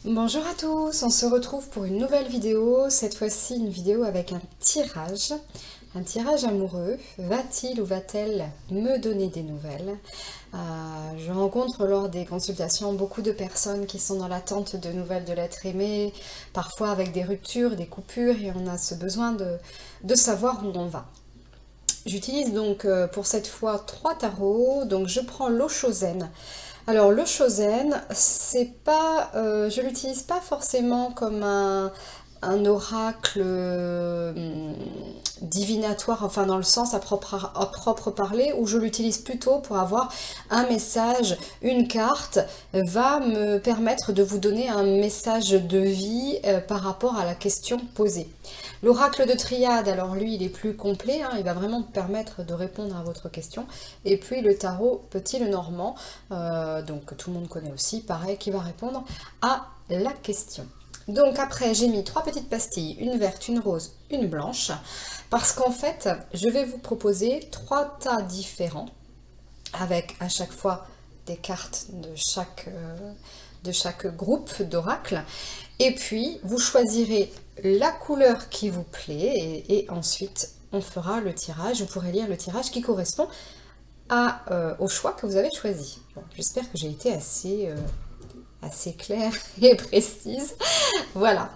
Bonjour à tous, on se retrouve pour une nouvelle vidéo, cette fois-ci une vidéo avec un tirage amoureux. Va-t-il ou va-t-elle me donner des nouvelles? Je rencontre lors des consultations beaucoup de personnes qui sont dans l'attente de nouvelles de l'être aimé, parfois avec des ruptures, des coupures, et on a ce besoin de savoir où on va. J'utilise donc pour cette fois 3 tarots, donc je prends l'eau Chosen. Alors le Chosen, c'est pas, je l'utilise pas forcément comme un oracle divinatoire, enfin dans le sens à probre parler, où je l'utilise plutôt pour avoir un message, une carte va me permettre de vous donner un message de vie par rapport à la question posée. L'oracle de Triade, alors lui, il est plus complet, hein, il va vraiment me permettre de répondre à votre question. Et puis le tarot Petit le Normand, donc que tout le monde connaît aussi, pareil, qui va répondre à la question. Donc après, j'ai mis 3 petites pastilles, une verte, une rose, une blanche, parce qu'en fait, je vais vous proposer 3 tas différents, avec à chaque fois des cartes de chaque groupe d'oracles. Et puis, vous choisirez la couleur qui vous plaît et ensuite, on fera le tirage. Vous pourrez lire le tirage qui correspond au choix que vous avez choisi. Bon, j'espère que j'ai été assez claire et précise. Voilà.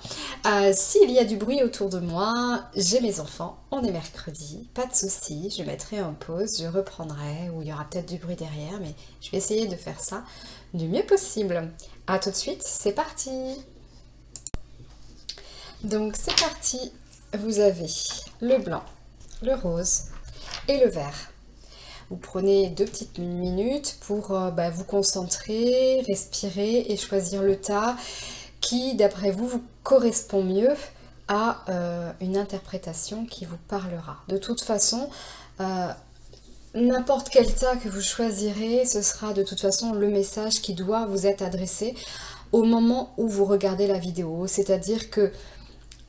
S'il y a du bruit autour de moi, j'ai mes enfants, on est mercredi, pas de souci, je mettrai en pause, je reprendrai, ou il y aura peut-être du bruit derrière, mais je vais essayer de faire ça du mieux possible. A tout de suite, c'est parti! Donc c'est parti, vous avez le blanc, le rose et le vert. Vous prenez 2 petites minutes pour vous concentrer, respirer et choisir le tas qui, d'après vous, vous correspond mieux à une interprétation qui vous parlera. De toute façon, n'importe quel tas que vous choisirez, ce sera de toute façon le message qui doit vous être adressé au moment où vous regardez la vidéo. C'est-à-dire que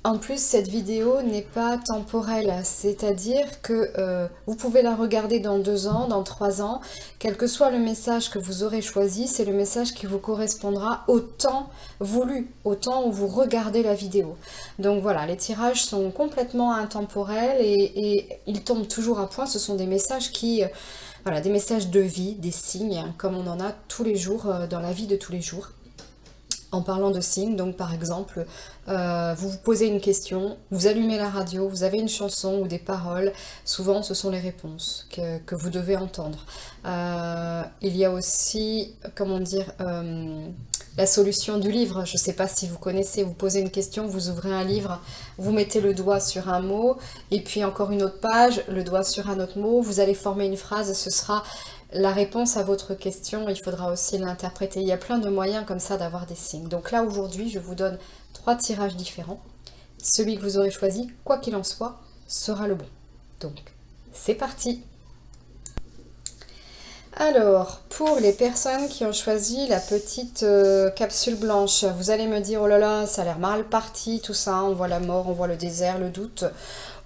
en plus, cette vidéo n'est pas temporelle, c'est-à-dire que vous pouvez la regarder dans 2 ans, dans 3 ans, quel que soit le message que vous aurez choisi, c'est le message qui vous correspondra au temps voulu, au temps où vous regardez la vidéo. Donc voilà, les tirages sont complètement intemporels et ils tombent toujours à point. Ce sont des messages voilà, des messages de vie, des signes, comme on en a tous les jours dans la vie de tous les jours. En parlant de signes, donc par exemple, vous vous posez une question, vous allumez la radio, vous avez une chanson ou des paroles, souvent ce sont les réponses que vous devez entendre. Il y a aussi, comment dire, la solution du livre, je ne sais pas si vous connaissez, vous posez une question, vous ouvrez un livre, vous mettez le doigt sur un mot, et puis encore une autre page, le doigt sur un autre mot, vous allez former une phrase, ce sera la réponse à votre question, il faudra aussi l'interpréter. Il y a plein de moyens comme ça d'avoir des signes. Donc là, aujourd'hui, je vous donne 3 tirages différents. Celui que vous aurez choisi, quoi qu'il en soit, sera le bon. Donc, c'est parti! Alors, pour les personnes qui ont choisi la petite capsule blanche, vous allez me dire, oh là là, ça a l'air mal parti, tout ça, on voit la mort, on voit le désert, le doute.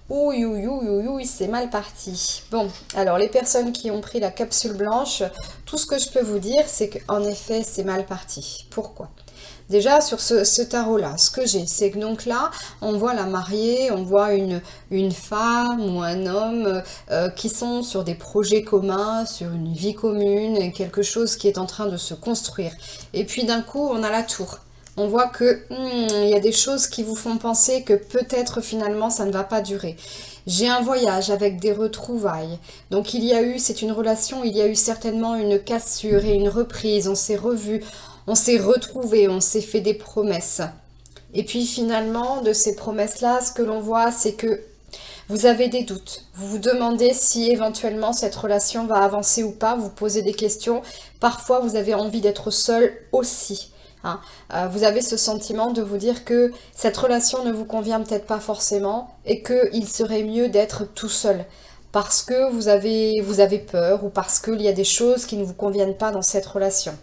Ouh, ouh, ouh, ouh, ouh, c'est mal parti. Bon, alors les personnes qui ont pris la capsule blanche, tout ce que je peux vous dire, c'est qu'en effet, c'est mal parti. Pourquoi? Déjà, sur ce tarot-là, ce que j'ai, c'est que donc là, on voit la mariée, on voit une femme ou un homme qui sont sur des projets communs, sur une vie commune, quelque chose qui est en train de se construire. Et puis d'un coup, on a la tour. On voit que il y a des choses qui vous font penser que peut-être finalement ça ne va pas durer. J'ai un voyage avec des retrouvailles. Donc il y a eu, c'est une relation, il y a eu certainement une cassure et une reprise. On s'est revus, on s'est retrouvés, on s'est fait des promesses. Et puis finalement, de ces promesses-là, ce que l'on voit, c'est que vous avez des doutes. Vous vous demandez si éventuellement cette relation va avancer ou pas. Vous posez des questions. Parfois, vous avez envie d'être seul aussi. Hein. Vous avez ce sentiment de vous dire que cette relation ne vous convient peut-être pas forcément et qu'il serait mieux d'être tout seul parce que vous avez peur ou parce qu'il y a des choses qui ne vous conviennent pas dans cette relation.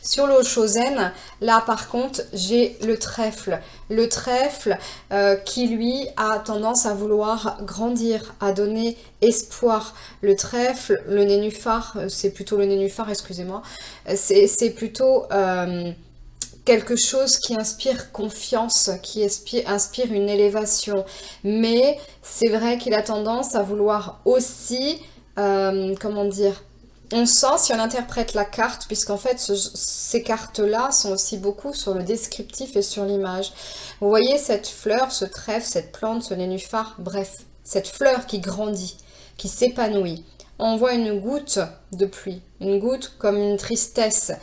Sur l'eau Chosen, là par contre, j'ai le trèfle. Le trèfle qui lui a tendance à vouloir grandir, à donner espoir. Le trèfle, le nénuphar, c'est plutôt le nénuphar, excusez-moi, c'est plutôt quelque chose qui inspire confiance, qui inspire une élévation. Mais c'est vrai qu'il a tendance à vouloir aussi, comment dire, on sent si on interprète la carte, puisqu'en fait ces cartes-là sont aussi beaucoup sur le descriptif et sur l'image. Vous voyez cette fleur, ce trèfle, cette plante, ce nénuphar, bref, cette fleur qui grandit, qui s'épanouit. On voit une goutte de pluie, une goutte comme une tristesse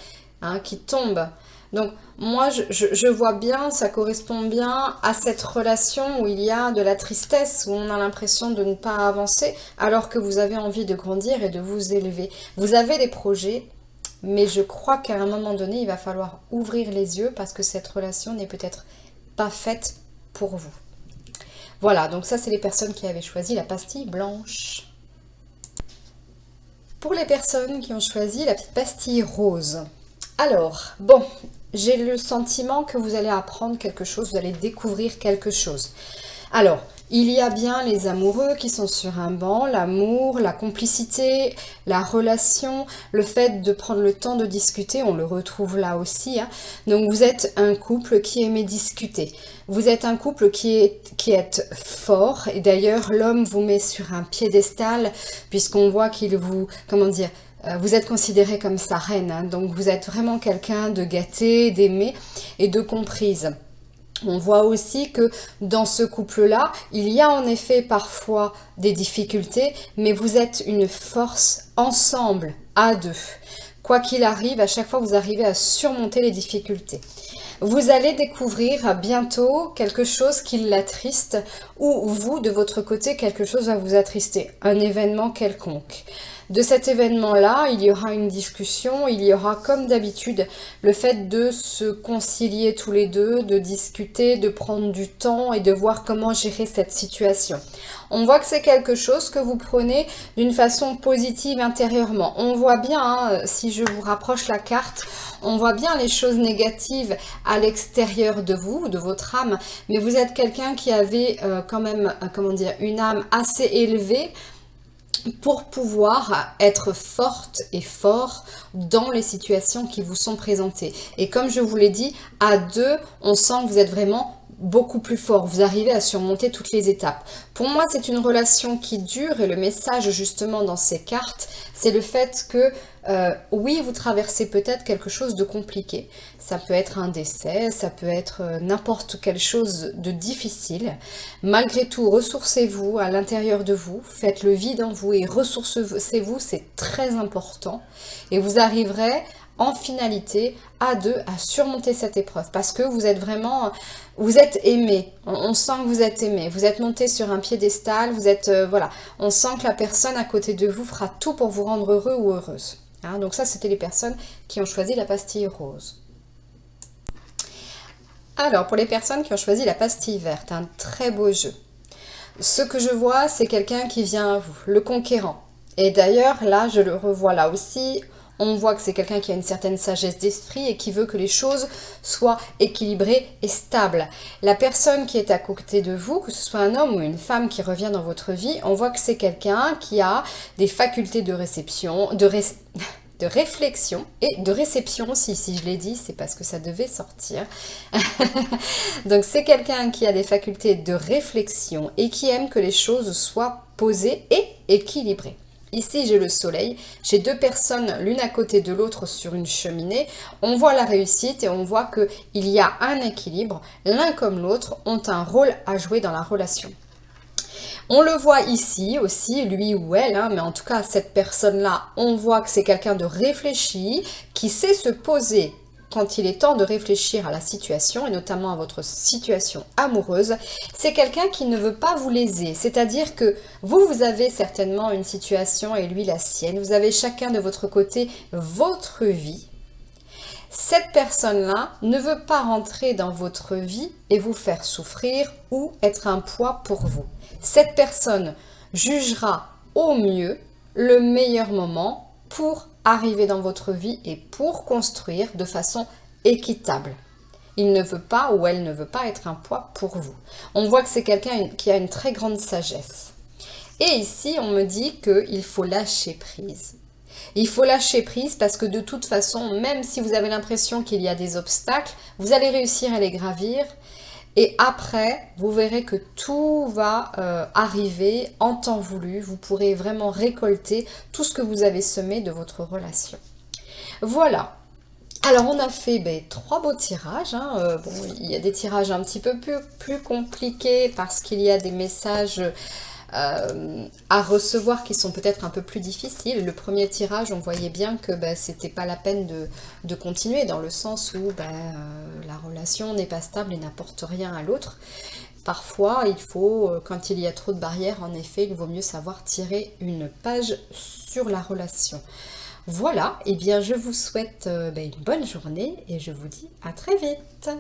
hein, qui tombe. Donc moi je vois bien, ça correspond bien à cette relation où il y a de la tristesse, où on a l'impression de ne pas avancer alors que vous avez envie de grandir et de vous élever. Vous avez des projets, mais je crois qu'à un moment donné il va falloir ouvrir les yeux parce que cette relation n'est peut-être pas faite pour vous. Voilà, donc ça c'est les personnes qui avaient choisi la pastille blanche. Pour les personnes qui ont choisi la petite pastille rose. Alors, bon, j'ai le sentiment que vous allez apprendre quelque chose, vous allez découvrir quelque chose. Alors, il y a bien les amoureux qui sont sur un banc, l'amour, la complicité, la relation, le fait de prendre le temps de discuter, on le retrouve là aussi. Hein. Donc vous êtes un couple qui aimait discuter. Vous êtes un couple qui est fort et d'ailleurs l'homme vous met sur un piédestal puisqu'on voit qu'il vous, comment dire, vous êtes considéré comme sa reine. Hein. Donc vous êtes vraiment quelqu'un de gâté, d'aimé et de comprise. On voit aussi que dans ce couple-là, il y a en effet parfois des difficultés, mais vous êtes une force ensemble, à deux. Quoi qu'il arrive, à chaque fois, vous arrivez à surmonter les difficultés. Vous allez découvrir bientôt quelque chose qui l'attriste, ou vous, de votre côté, quelque chose va vous attrister, un événement quelconque. De cet événement-là, il y aura une discussion, il y aura comme d'habitude le fait de se concilier tous les deux, de discuter, de prendre du temps et de voir comment gérer cette situation. On voit que c'est quelque chose que vous prenez d'une façon positive intérieurement. On voit bien, hein, si je vous rapproche la carte, on voit bien les choses négatives à l'extérieur de vous, de votre âme, mais vous êtes quelqu'un qui avait quand même, comment dire, une âme assez élevée, pour pouvoir être forte et fort dans les situations qui vous sont présentées. Et comme je vous l'ai dit, à deux, on sent que vous êtes vraiment beaucoup plus fort. Vous arrivez à surmonter toutes les étapes. Pour moi, c'est une relation qui dure et le message justement dans ces cartes, c'est le fait que oui, vous traversez peut-être quelque chose de compliqué. Ça peut être un décès, ça peut être n'importe quelle chose de difficile. Malgré tout, ressourcez-vous à l'intérieur de vous, faites le vide en vous et ressourcez-vous, c'est très important. Et vous arriverez en finalité à deux à surmonter cette épreuve parce que vous êtes vraiment, vous êtes aimé, on sent que vous êtes aimé, vous êtes monté sur un piédestal, vous êtes, voilà, on sent que la personne à côté de vous fera tout pour vous rendre heureux ou heureuse. Hein, donc ça, c'était les personnes qui ont choisi la pastille rose. Alors, pour les personnes qui ont choisi la pastille verte, un très beau jeu. Ce que je vois, c'est quelqu'un qui vient à vous, le conquérant. Et d'ailleurs, là, je le revois là aussi, on voit que c'est quelqu'un qui a une certaine sagesse d'esprit et qui veut que les choses soient équilibrées et stables. La personne qui est à côté de vous, que ce soit un homme ou une femme qui revient dans votre vie, on voit que c'est quelqu'un qui a des facultés de réception, de réflexion et de réception aussi. Si je l'ai dit, c'est parce que ça devait sortir. Donc c'est quelqu'un qui a des facultés de réflexion et qui aime que les choses soient posées et équilibrées. Ici, j'ai le soleil, j'ai deux personnes l'une à côté de l'autre sur une cheminée. On voit la réussite et on voit qu'il y a un équilibre. L'un comme l'autre ont un rôle à jouer dans la relation. On le voit ici aussi, lui ou elle, hein, mais en tout cas, cette personne-là, on voit que c'est quelqu'un de réfléchi, qui sait se poser quand il est temps de réfléchir à la situation, et notamment à votre situation amoureuse. C'est quelqu'un qui ne veut pas vous léser, c'est-à-dire que vous avez certainement une situation et lui la sienne, vous avez chacun de votre côté votre vie. Cette personne-là ne veut pas rentrer dans votre vie et vous faire souffrir ou être un poids pour vous. Cette personne jugera au mieux le meilleur moment pour arriver dans votre vie et pour construire de façon équitable. Il ne veut pas ou elle ne veut pas être un poids pour vous. On voit que c'est quelqu'un qui a une très grande sagesse. Et ici, on me dit qu'il faut lâcher prise. Il faut lâcher prise parce que de toute façon, même si vous avez l'impression qu'il y a des obstacles, vous allez réussir à les gravir. Et après, vous verrez que tout va arriver en temps voulu. Vous pourrez vraiment récolter tout ce que vous avez semé de votre relation. Voilà. Alors, on a fait 3 beaux tirages. Hein. Bon, il y a des tirages un petit peu plus compliqués parce qu'il y a des messages à recevoir qui sont peut-être un peu plus difficiles. Le premier tirage, on voyait bien que c'était pas la peine de continuer dans le sens où la relation n'est pas stable et n'apporte rien à l'autre. Parfois, il faut, quand il y a trop de barrières, en effet, il vaut mieux savoir tirer une page sur la relation. Voilà, et bien je vous souhaite une bonne journée et je vous dis à très vite.